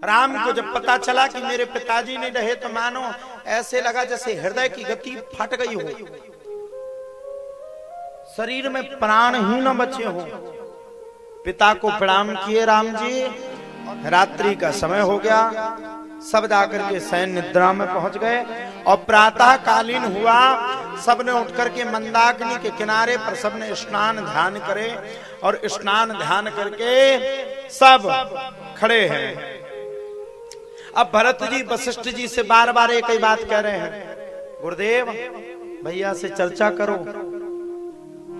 राम को जब पता चला कि मेरे पिताजी नहीं रहे तो मानो ऐसे लगा जैसे हृदय की गति फट गई हो, शरीर में प्राण ही न बचे हो। पिता को प्रणाम किए राम जी। रात्रि का समय हो गया, सब जाकर के शयन निद्रा में पहुंच गए और प्रातः कालीन हुआ। सबने उठ करके मंदाकिनी के किनारे पर सबने स्नान ध्यान करे और स्नान ध्यान करके सब खड़े हैं। अब भरत जी वशिष्ठ जी से बार बार एक ही बात कह रहे हैं, गुरुदेव भैया से चर्चा करो,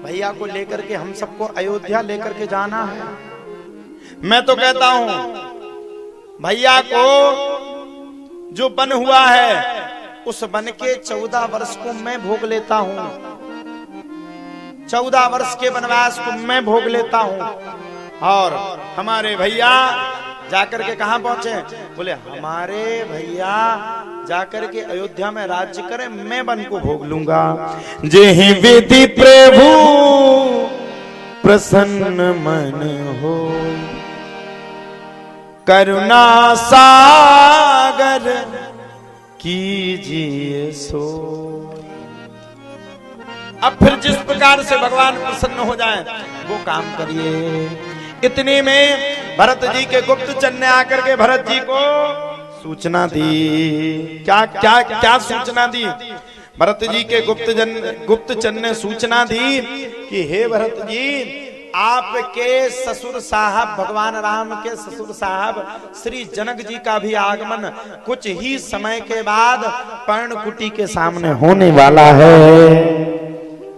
भैया को लेकर के हम सबको अयोध्या लेकर के जाना है। मैं तो कहता हूं भैया को जो वन हुआ है उस वन के 14 वर्ष को मैं भोग लेता हूं, 14 वर्ष के वनवास को मैं भोग लेता हूं। और हमारे भैया जाकर के कहां पहुंचे? बोले हमारे भैया जाकर के अयोध्या में राज्य करें, मैं वन को भोग लूंगा। जेहि विधि प्रभु प्रसन्न मन हो, करुणा सागर कीजिए सो। अब फिर जिस प्रकार से भगवान प्रसन्न हो जाए वो काम करिए। इतने में भरत जी के गुप्तचर ने आकर के भरत जी को सूचना दी। क्या क्या क्या सूचना दी? भरत जी के गुप्तचर ने सूचना दी कि हे भरत जी, आपके ससुर साहब भगवान राम के ससुर साहब श्री जनक जी का भी आगमन कुछ ही समय के बाद पर्णकुटी के सामने होने वाला है।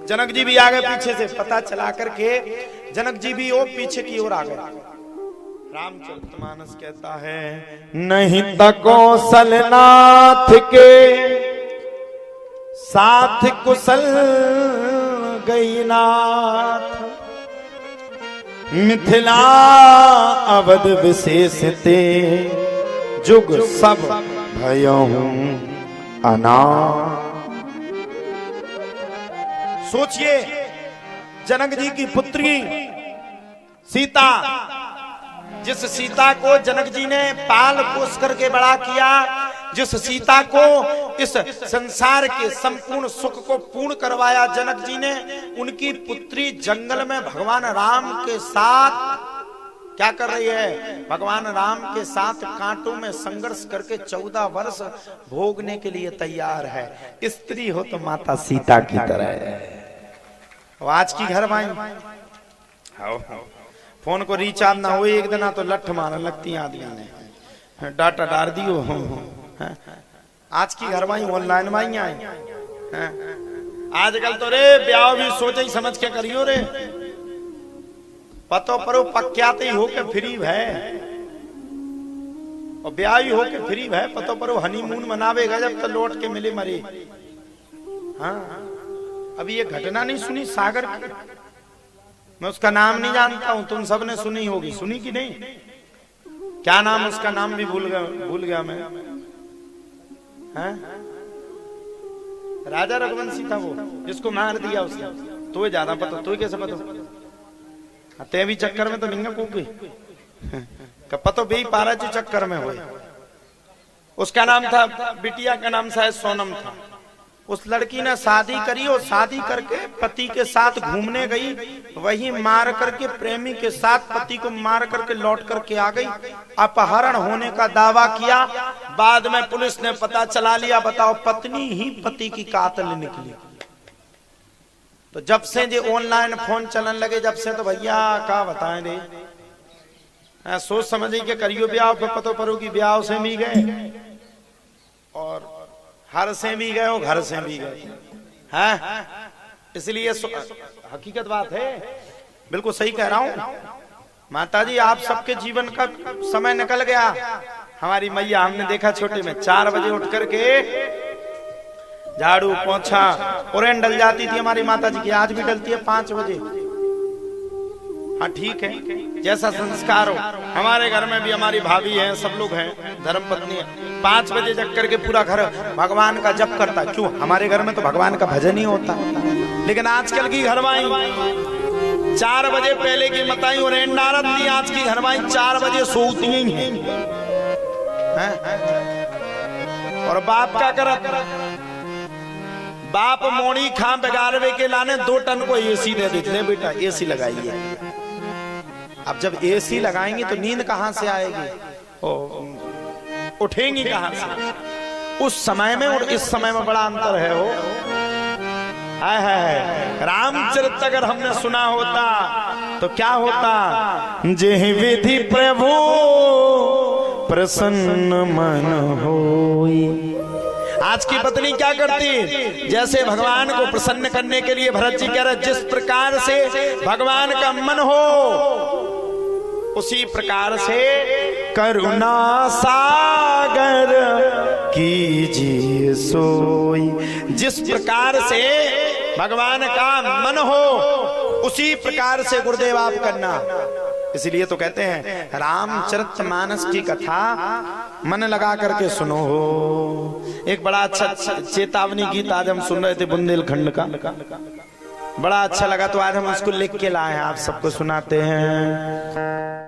जनक जी भी आगे पीछे से पता चला करके जनक जी भी वो पीछे की ओर आ गए। रामचरितमानस कहता है, नहीं तको सलनाथ के साथ कुशल गई नाथ, मिथिला अवध विशेष ते जुग सब भयहूं अनाथ। सोचिए, जनक जी की पुत्री सीता, जिस सीता को जनक जी ने पाल पोस करके बड़ा किया, जिस सीता को इस संसार के संपूर्ण सुख को पूर्ण करवाया जनक जी ने, उनकी पुत्री जंगल में भगवान राम के साथ क्या कर रही है? भगवान राम के साथ कांटों में संघर्ष करके 14 वर्ष भोगने के लिए तैयार है। स्त्री हो तो माता सीता की तरह है। आज की घर भाई फोन को रिचार्ज ना हो एक दिन तो लठ मारने लगती आदमी ने, डाटा डाल दियो। आज की घर भाई ऑनलाइन माई आई। आजकल तो रे ब्याह भी सोच ही समझ के करियो रे, पतो परो पक्याते ही होके फ्री है और ब्याह ही होके फ्री है। पतो परो हनीमून मनावेगा जब तो लौट के मिले मरे। हाँ, अभी ये घटना नहीं सुनी सागर की? मैं उसका नाम नहीं जानता हूं, तुम सबने सुनी होगी। सुनी कि नहीं? क्या नाम उसका? नाम भी भूल गया मैं। हैं? राजा रघुवंशी था वो, जिसको मार दिया उसने। तो ज्यादा पता, तो कैसे पता? ते भी चक्कर में तो नहीं कूकी पतो भी पारा जी चक्कर में हुए। उसका नाम था, बिटिया का नाम शायद सोनम था। उस लड़की ने शादी करी और शादी करके पति के साथ घूमने गई, वही मार करके प्रेमी के साथ पति को मार करके लौट करके आ गई। अपहरण होने का दावा किया, बाद में पुलिस ने पता चला लिया। बताओ, पत्नी ही पति की कातिल निकली। तो जब से जो ऑनलाइन फोन चलन लगे, जब से तो भैया क्या बताएं रे, सोच समझ के करियो ब्याह। पतो परो की ब्याह से भी गए और हर से भी गए और घर से भी गए हैं। इसलिए हकीकत बात है, बिल्कुल सही कह रहा हूं माताजी। आप सबके जीवन का समय निकल गया। हमारी मैया, हमने देखा छोटे में 4 बजे उठ करके झाड़ू पोछा ओरेन डल जाती थी हमारी माताजी की। आज भी डलती है 5 बजे। हाँ ठीक है, जैसा संस्कार हो। हमारे घर में भी हमारी भाभी है, सब लोग हैं, धर्मपत्नी है। 5 बजे जग करके पूरा घर भगवान का जप करता। क्यों? हमारे घर में तो भगवान का भजन ही होता। लेकिन आजकल की घरवाई 4 बजे पहले की मताई और आज की घरवाई 4 बजे सोती ही हैं। और बाप का करत, बाप मोड़ी खां बिगाड़वे के लाने 2 टन को एसी दे देते, बेटा एसी लगाइए। अब जब एसी लगाएंगे तो नींद कहां से आएगी, उठेंगी कहां से? उस समय में और इस समय में बड़ा अंतर है। हो है रामचरित अगर हमने सुना होता तो क्या होता? जेहि विधि प्रभु प्रसन्न मन होई। आज की पत्नी क्या करती? जैसे भगवान को प्रसन्न करने के लिए भरत जी कह रहे, जिस प्रकार से भगवान का मन हो उसी प्रकार से करुणा सागर कीजिए सोई। जिस प्रकार से भगवान का मन हो उसी प्रकार से गुरुदेव आप करना। इसलिए तो कहते हैं रामचरितमानस की कथा मन लगा करके सुनो हो। एक बड़ा अच्छा चेतावनी गीत आज हम सुन रहे थे बुंदेलखंड का, बड़ा अच्छा लगा, तो आज हम उसको लिख के लाए हैं, आप सबको सुनाते हैं।